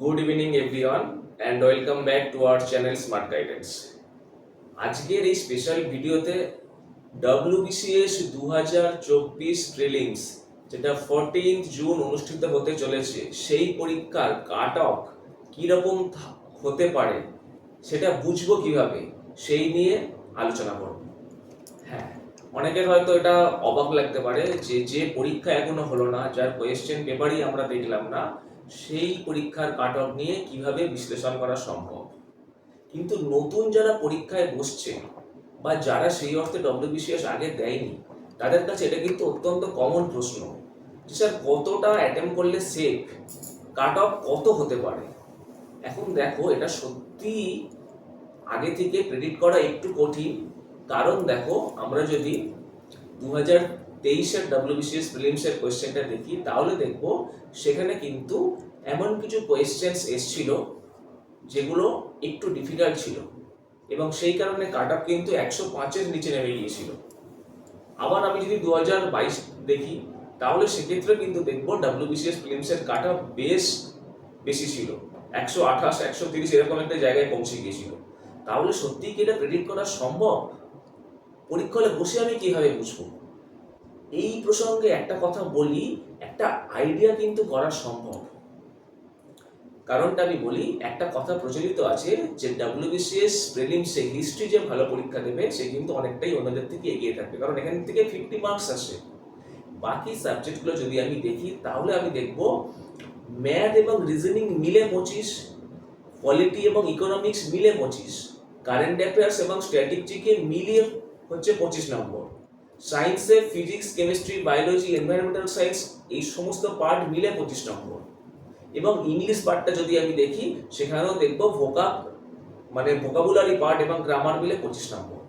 Good evening everyone and welcome back to our channel Smart Guidance. আজকের এই special ভিডিওতে WBCS 2024 prelims যেটা 14th June অনুষ্ঠিত হতে চলেছে সেই পরীক্ষার কাট অফ কীরকম হতে পারে সেটা বুঝবো কিভাবে সেই নিয়ে আলোচনা করব। হ্যাঁ, অনেকের হয়তো এটা অবাক লাগতে পারে যে পরীক্ষা এখনো হলো না, যার কোয়েশ্চেন পেপারই আমরা দেখলাম না, সেই পরীক্ষার কাট অফ নিয়ে কিভাবে বিশ্লেষণ করা সম্ভব। কিন্তু নতুন যারা পরীক্ষায় বসছে বা যারা সেই অর্থে WBCS আগে দেয়নি, তাদের কাছে এটা কিন্তু অত্যন্ত কমন প্রশ্ন যে স্যার কতটা অ্যাটেম্প করলে সেফ, কাট অফ কত হতে পারে। এখন দেখো, এটা সত্যি আগে থেকে প্রেডিক্ট করা একটু কঠিন। কারণ দেখো, আমরা যদি 2023-এর WBCS প্রিলিমসের কোয়েশ্চেনটা দেখি তাহলে দেখবো সেখানে কিন্তু এমন কিছু কোয়েশ্চেন্স এসছিল যেগুলো একটু ডিফিকাল্ট ছিল এবং সেই কারণে কাট অফ কিন্তু 105-এর নিচে নেমে গিয়েছিল। আবার আমি যদি 2022 দেখি তাহলে সেক্ষেত্রে কিন্তু দেখবো WBCS প্রিলিমসের কাট অফ বেশি ছিল, 128 130 এরকম একটা জায়গায় পৌঁছে গিয়েছিল। তাহলে সত্যিই কি এটা প্রেডিক্ট করা সম্ভব? পরীক্ষা হলে বসে আমি কিভাবে বুঝবো? এই প্রসঙ্গে একটা কথা বলি, একটা আইডিয়া কিন্তু করা সম্ভব। কারণটা আমি বলি, একটা কথা প্রচলিত আছে যে WBCS প্রিলিমসে হিস্ট্রি যে ভালো পরীক্ষা দেবে সে কিন্তু অনেকটাই অন্যদের থেকে এগিয়ে থাকবে, কারণ এখান থেকে 50 মার্কস আসে। বাকি সাবজেক্টগুলো যদি আমি দেখি তাহলে আমি দেখব ম্যাথ এবং রিজনিং মিলে 25, পলিটি এবং ইকোনমিক্স মিলে 25, কারেন্ট অ্যাফেয়ার্স এবং স্ট্র্যাটেজিকে মিলিয়ে হচ্ছে 25 নম্বর, সায়েন্সে physics chemistry biology environmental science এই সমস্ত পার্ট মিলে 25 নম্বর, এবং ইংলিশ পার্টটা যদি আমি দেখি সেখানেও দেখব ভোকাবুলারি পার্ট এবং গ্রামার মিলে 25 নম্বর।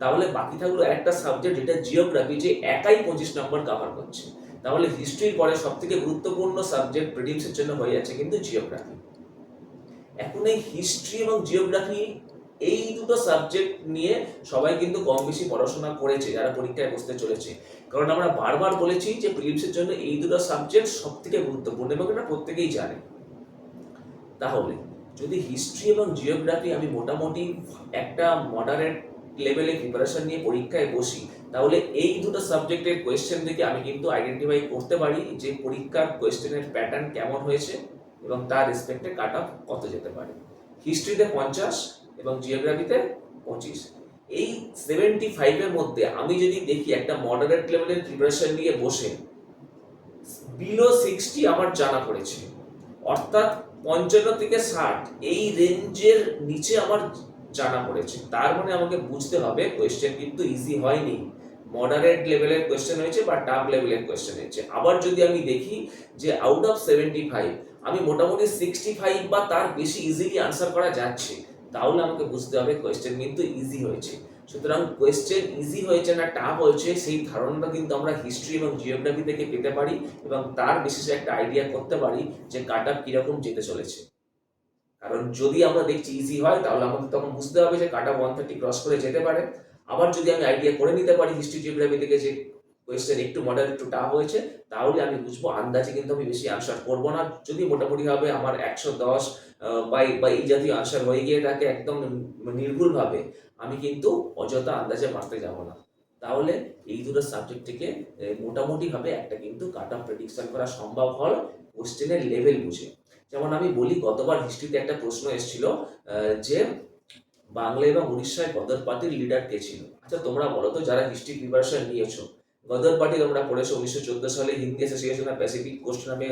তাহলে বাকি থাকলো একটা সাবজেক্ট যেটা জিওগ্রাফি, যে একাই 25 নম্বর কভার করছে। তাহলে হিস্ট্রির পরে সব থেকে গুরুত্বপূর্ণ সাবজেক্ট প্রিলিমসের জন্য হয়ে যাচ্ছে কিন্তু জিওগ্রাফি। এখন এই হিস্ট্রি এবং জিওগ্রাফি এই দুটো সাবজেক্ট নিয়ে সবাই কিন্তু কম বেশি পড়াশোনা করেছে যারা পরীক্ষায় বসতে চলেছে, কারণ আমরা বারবার বলেছি যে প্রিলিমসের জন্য এই দুটো সাবজেক্ট সব থেকে গুরুত্বপূর্ণ এবং এটা প্রত্যেকেই জানে। তাহলে যদি হিস্ট্রি এবং জিওগ্রাফি আমি মোটামুটি একটা মডারেট লেভেলে প্রিপারেশন নিয়ে পরীক্ষায় বসি, তাহলে এই দুটো সাবজেক্টের কোয়েশ্চেন থেকে আমি কিন্তু আইডেন্টিফাই করতে পারি যে পরীক্ষার কোয়েশ্চেনের প্যাটার্ন কেমন হয়েছে এবং তার রেসপেক্টে কাট অফ কত যেতে পারে। হিস্ট্রিতে 50 এবং জিওগ্রাফিতে 25। এই 75-এর মধ্যে আমি যদি দেখি একটা মডারেট লেভেলের প্রিপারেশন নিয়ে বসে বিলো 60 আমার জানা পড়েছে, অর্থাৎ 55 থেকে 60 এই রেঞ্জের নিচে আমার জানা পড়েছে, তার মানে আমাকে বুঝতে হবে কোয়েশ্চেন কিন্তু ইজি হয়নি, মডারেট লেভেলের কোয়েশ্চেন হয়েছে বা টাফ লেভেলের কোয়েশ্চেন হয়েছে। আবার যদি আমি দেখি যে আউট অফ 75 আমি মোটামুটি 65 বা তার বেশি ইজিলি আনসার করা যাচ্ছে, তাহলে আমাকে বুঝতে হবে কোয়েশ্চেন কিন্তু ইজি হয়েছে। সুতরাং কোয়েশ্চেন ইজি হয়েছে না টাফ হয়েছে সেই ধারণাটা কিন্তু আমরা হিস্ট্রি এবং জিওগ্রাফি থেকে পেতে পারি এবং তার বেসিসে একটা আইডিয়া করতে পারি যে কাট অফ কিরকম যেতে চলেছে। কারণ যদি আমরা দেখছি ইজি হয় তাহলে আমাদের তখন বুঝতে হবে যে কাট অফ 130 ক্রস করে যেতে পারে। আবার যদি আমি আইডিয়া করে নিতে পারি হিস্ট্রি জিওগ্রাফি থেকে যে কোয়েশ্চেন একটু মডারেট একটু টাফ হয়েছে, তাহলে আমি বুঝবো আন্দাজে কিন্তু আমি বেশি আনসার করবো না। যদি মোটামুটি ভাবে আমার 110 বা এই জাতীয় আনসার হয়ে গিয়ে থাকে একদম নির্ভুলভাবে, আমি কিন্তু অযথা আন্দাজে মারতে যাব না। তাহলে এই দুটো সাবজেক্ট থেকে মোটামুটি ভাবে একটা কিন্তু কাট অফ প্রেডিকশন করা সম্ভব হয় কোশ্চেনের লেভেল বুঝে। যেমন আমি বলি, গতবার হিস্ট্রিতে একটা প্রশ্ন এসেছিল যে বাংলা এবং উড়িষ্যায় গদর পার্টির লিডার কে ছিল। আচ্ছা তোমরা বলো তো, যারা হিস্ট্রি প্রিপারেশন নিয়েছো, গদর পার্টি তোমরা পড়েছো 1914 সালে Hindi association of Pacific coast নামে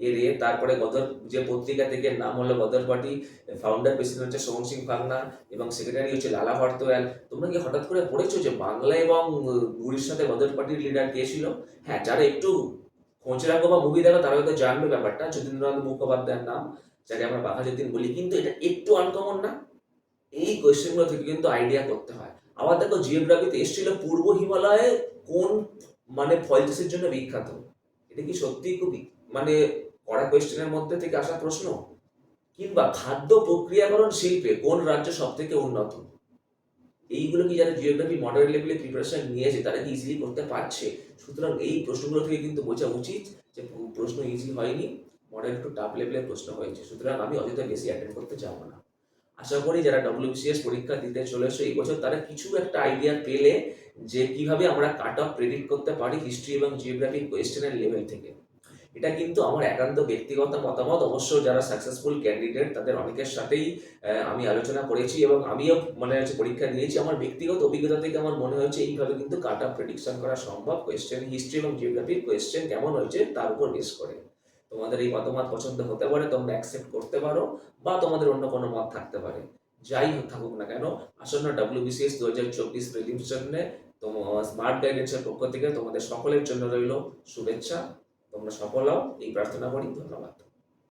এরিয়ে, তারপরে গদর যে পত্রিকা থেকে নাম হলো গদর পার্টি, ফাউন্ডার প্রেসিডেন্ট হচ্ছে সোহন সিং ফাংনা এবং সেক্রেটারি হচ্ছে লালা ভারতোয়াল। তোমরা কি হঠাৎ করে পড়েছো যে বাংলা এবং উড়িষ্যাতে গদর পার্টির লিডার কে ছিল? হ্যাঁ, যারা একটু খোঁজ রাখো বা মুভি দেখো তারা হয়তো জানবে ব্যাপারটা, যতীন্দ্রনাথ মুখোপাধ্যায়ের নাম, যাকে আমরা বাঘা যতীন বলি। কিন্তু এটা একটু আনকমন না? এই কোয়েশ্চেনগুলো থেকে কিন্তু আইডিয়া করতে হয়। আবার দেখো, জিওগ্রাফিতে এসেছিল পূর্ব হিমালয়ে কোন ফল চাষের জন্য বিখ্যাত। এটা কি সত্যি খুব কড়া কোয়েশ্চেনের মধ্যে থেকে আসা প্রশ্ন? কিংবা খাদ্য প্রক্রিয়াকরণ শিল্পে কোন রাজ্য সব থেকে উন্নত? এইগুলো কি যারা জিওগ্রাফি মডারেট লেভেলে প্রিপারেশন নিয়েছে তারা কি ইজিলি করতে পারছে? সুতরাং এই প্রশ্নগুলো থেকে কিন্তু বোঝা উচিত যে প্রশ্ন ইজি হয়নি, মডেল একটু টাফ লেভেলের প্রশ্ন হয়েছে, সুতরাং আমি অযথা বেশি অ্যাটেন্ড করতে যাবো না। আশা করি যারা ডব্লিউবিসিএস পরীক্ষা দিতে চলেছে এই বছর তারা কিছু একটা আইডিয়া পেলে যে কিভাবে আমরা কাট অফ প্রেডিক্ট করতে পারি হিস্ট্রি এবং জিওগ্রাফি কোয়েশ্চেনের লেভেল থেকে। এটা কিন্তু আমার একান্ত ব্যক্তিগত মতামত। অবশ্য যারা সাকসেসফুল ক্যান্ডিডেট তাদের অনেকের সাথেই আমি আলোচনা করেছি এবং আমিও মানে হচ্ছে পরীক্ষা দিয়েছি। আমার ব্যক্তিগত অভিজ্ঞতা থেকে আমার মনে হয়েছে এইভাবে কিন্তু কাট অফ প্রেডিকশন করা সম্ভব কোয়েশ্চেন হিস্ট্রি এবং জিওগ্রাফির কোয়েশ্চেন কেমন হয়েছে তার উপর বেস করে। তোমাদের এই মতামত পছন্দ হতে পারে, তোমরা অ্যাকসেপ্ট করতে পারো, বা তোমাদের অন্য কোনো মত থাকতে পারে। যাই থাকুক না কেন, আসন্ন ডব্লিউবিসিএস 2024 প্রিলিমস জন্য তোমার স্মার্ট গাইডেন্সের পক্ষ থেকে তোমাদের সকলের জন্য রইল শুভেচ্ছা। তোমরা সফল হও এই প্রার্থনা করি। ধন্যবাদ।